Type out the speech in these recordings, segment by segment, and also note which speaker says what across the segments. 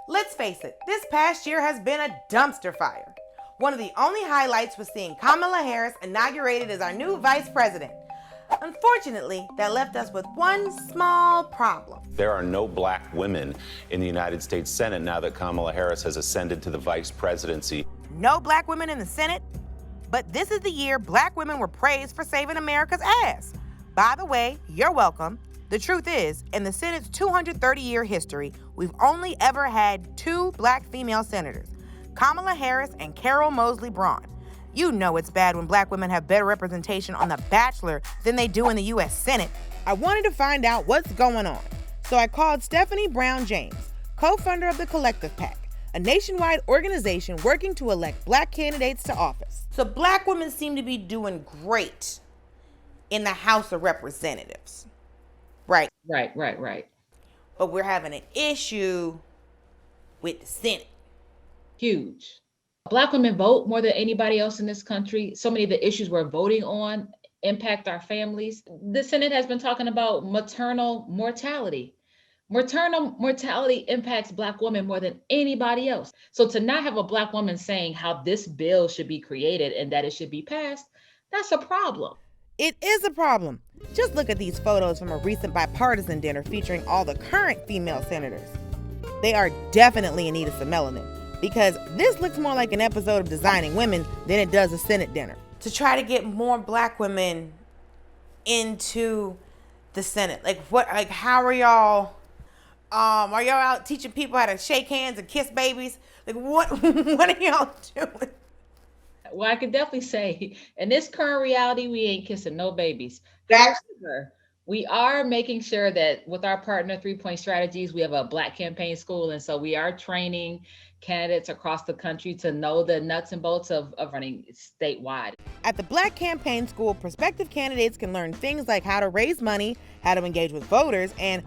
Speaker 1: Let's face it, this past year has been a dumpster fire. One of the only highlights was seeing Kamala Harris inaugurated as our new vice president. Unfortunately, that left us with one small problem.
Speaker 2: There are no black women in the United States Senate now that Kamala Harris has ascended to the vice presidency.
Speaker 1: No black women in the Senate? But this is the year black women were praised for saving America's ass. By the way, you're welcome. The truth is, in the Senate's 230-year history, we've only ever had 2 black female senators, Kamala Harris and Carol Moseley Braun. You know it's bad when black women have better representation on The Bachelor than they do in the U.S. Senate. I wanted to find out what's going on, so I called Stefanie Brown James, co-founder of the CollectivePac, a nationwide organization working to elect black candidates to office. So black women seem to be doing great in the House of Representatives. Right.
Speaker 3: Right.
Speaker 1: But we're having an issue with the Senate.
Speaker 3: Huge. Black women vote more than anybody else in this country. So many of the issues we're voting on impact our families. The Senate has been talking about maternal mortality. Maternal mortality impacts black women more than anybody else. So to not have a black woman saying how this bill should be created and that it should be passed, that's a problem.
Speaker 1: It is a problem. Just look at these photos from a recent bipartisan dinner featuring all the current female senators. They are definitely in need of some melanin, because this looks more like an episode of Designing Women than it does a Senate dinner. To try to get more black women into the Senate. How are y'all? Are y'all out teaching people how to shake hands and kiss babies? What are y'all doing?
Speaker 3: Well, I could definitely say in this current reality, we ain't kissing no babies.
Speaker 1: However,
Speaker 3: we are making sure that with our partner 3-Point Strategies, we have a black campaign school. And so we are training candidates across the country to know the nuts and bolts of running statewide.
Speaker 1: At the Black Campaign School, prospective candidates can learn things like how to raise money, how to engage with voters, and,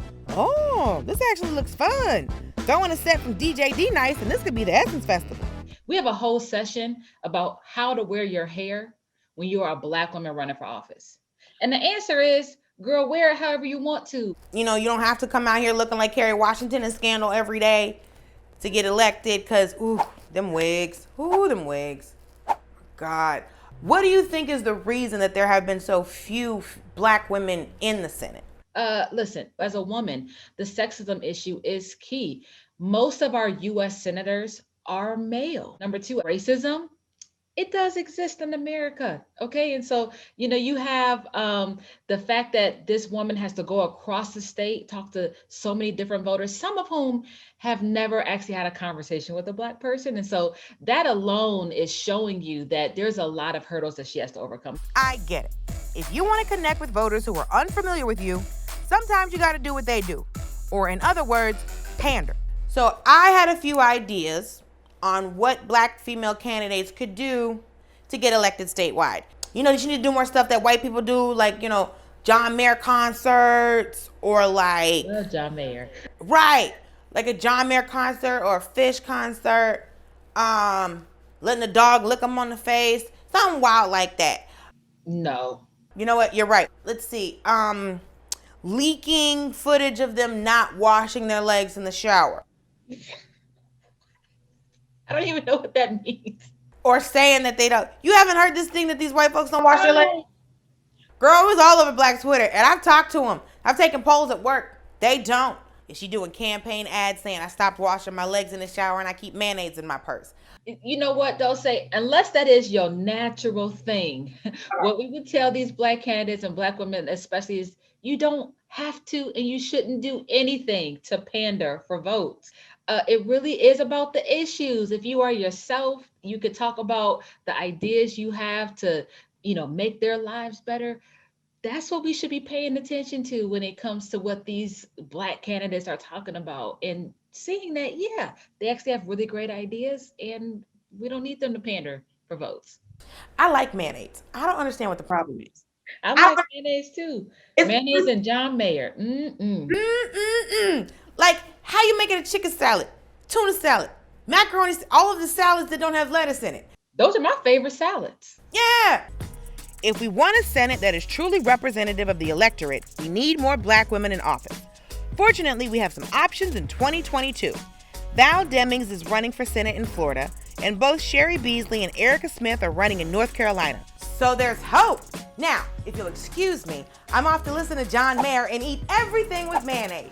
Speaker 1: this actually looks fun. Throwing a set from DJ D-Nice, and this could be the Essence Festival.
Speaker 3: We have a whole session about how to wear your hair when you are a black woman running for office. And the answer is, girl, wear it however you want to.
Speaker 1: You don't have to come out here looking like Kerry Washington and Scandal every day to get elected, because, them wigs. Them wigs. God. What do you think is the reason that there have been so few black women in the Senate?
Speaker 3: Listen, as a woman, the sexism issue is key. Most of our U.S. senators are male. Number 2, racism. It does exist in America, okay? And so, you have the fact that this woman has to go across the state, talk to so many different voters, some of whom have never actually had a conversation with a black person. And so that alone is showing you that there's a lot of hurdles that she has to overcome.
Speaker 1: I get it. If you want to connect with voters who are unfamiliar with you, sometimes you got to do what they do. Or in other words, pander. So I had a few ideas on what black female candidates could do to get elected statewide. You need to do more stuff that white people do, like, John Mayer concerts, or
Speaker 3: John Mayer.
Speaker 1: Right. Like a John Mayer concert or a Fish concert. Letting the dog lick them on the face. Something wild like that.
Speaker 3: No.
Speaker 1: You know what? You're right. Let's see. Leaking footage of them not washing their legs in the shower.
Speaker 3: I don't even know what that means.
Speaker 1: Or saying that they don't. You haven't heard this thing that these white folks don't wash their legs? Girl, it was all over Black Twitter, and I've talked to them. I've taken polls at work. They don't. Is she doing campaign ads saying I stopped washing my legs in the shower and I keep mayonnaise in my purse?
Speaker 3: You know what, they'll say, unless that is your natural thing, what we would tell these black candidates and black women especially is you don't have to and you shouldn't do anything to pander for votes. It really is about the issues. If you are yourself, you could talk about the ideas you have to, make their lives better. That's what we should be paying attention to when it comes to what these black candidates are talking about, and seeing that, they actually have really great ideas and we don't need them to pander for votes.
Speaker 1: I like mayonnaise. I don't understand what the problem is.
Speaker 3: I like mayonnaise too. Mayonnaise and John Mayer.
Speaker 1: Like, how you making a chicken salad, tuna salad, macaroni, all of the salads that don't have lettuce in it?
Speaker 3: Those are my favorite salads.
Speaker 1: Yeah. If we want a Senate that is truly representative of the electorate, we need more black women in office. Fortunately, we have some options in 2022. Val Demings is running for Senate in Florida, and both Sherry Beasley and Erica Smith are running in North Carolina. So there's hope. Now, if you'll excuse me, I'm off to listen to John Mayer and eat everything with mayonnaise.